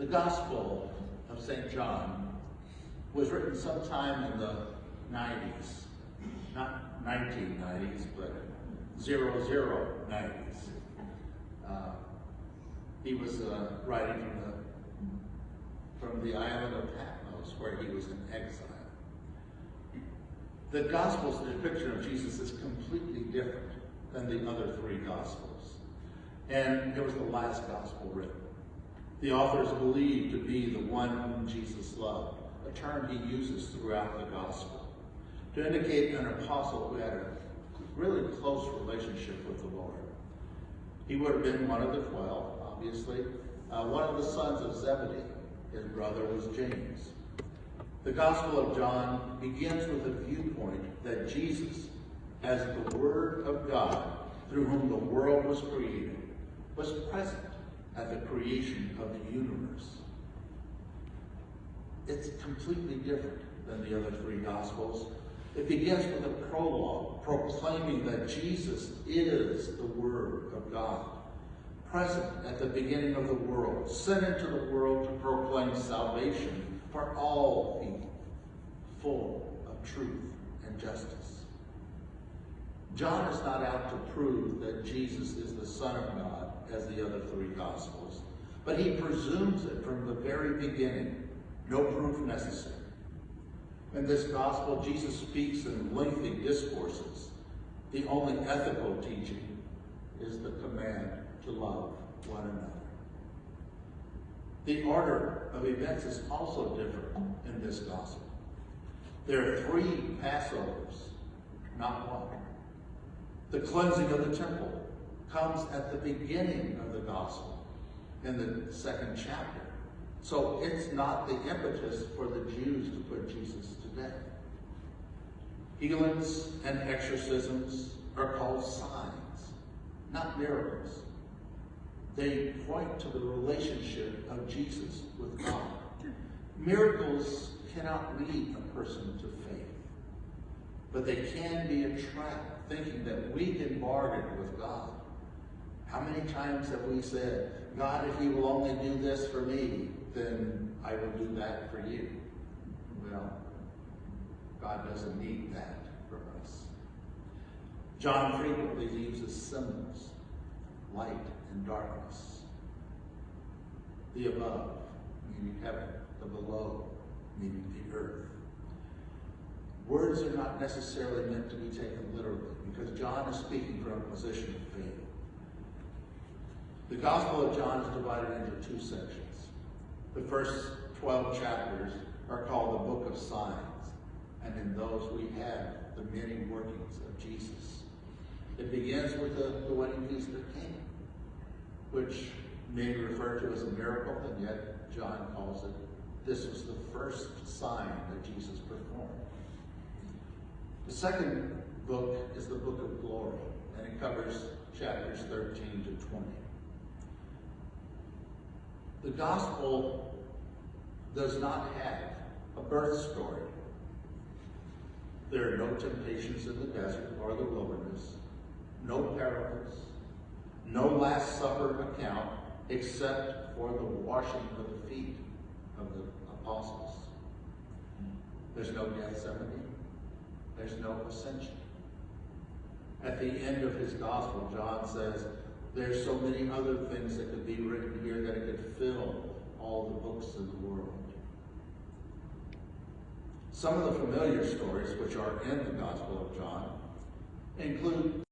The Gospel of St. John was written sometime in the 90s, not 1990s, but 0090s. He was writing from the island of Patmos, where he was in exile. The Gospel's depiction of Jesus is completely different than the other three Gospels. And it was the last Gospel written. The author is believed to be the one whom Jesus loved, a term he uses throughout the Gospel, to indicate an apostle who had a really close relationship with the Lord. He would have been one of the 12, obviously. One of the sons of Zebedee. His brother was James. The Gospel of John begins with a viewpoint that Jesus, as the Word of God, through whom the world was created, was present at the creation of the universe. It's completely different than the other three Gospels. It begins with a prologue proclaiming that Jesus is the Word of God, present at the beginning of the world, sent into the world to proclaim salvation for all people, full of truth and justice. John is not out to prove that Jesus is the Son of God as the other three Gospels, but he presumes it from the very beginning, no proof necessary. In this Gospel, Jesus speaks in lengthy discourses. The only ethical teaching is the command to love one another. The order of events is also different in this Gospel. There are 3 Passovers, not one. The cleansing of the temple comes at the beginning of the Gospel, in the 2nd chapter. So it's not the impetus for the Jews to put Jesus to death. Healings and exorcisms are called signs, not miracles. They point to the relationship of Jesus with God. Miracles cannot lead a person to faith, but they can be a trap, thinking that we can bargain with God. How many times have we said, God, if you will only do this for me, then I will do that for you? Well, God doesn't need that from us. John frequently uses symbols, light and darkness. The above, meaning heaven. The below, meaning the earth. Words are not necessarily meant to be taken literally, because John is speaking from a position of faith. The Gospel of John is divided into 2 sections. The first 12 chapters are called the Book of Signs, and in those we have the many workings of Jesus. It begins with the wedding feast of Cana, which many refer to as a miracle, and yet John calls it, this was the first sign that Jesus performed. The second book is the Book of Glory, and it covers chapters 13 to 20. The Gospel does not have a birth story. There are no temptations in the desert or the wilderness, no parables, no Last Supper account except for the washing of the feet of the apostles. There's no Gethsemane. There's no ascension. At the end of his Gospel, John says, there's so many other things that could be written here that it could fill all the books in the world. Some of the familiar stories which are in the Gospel of John include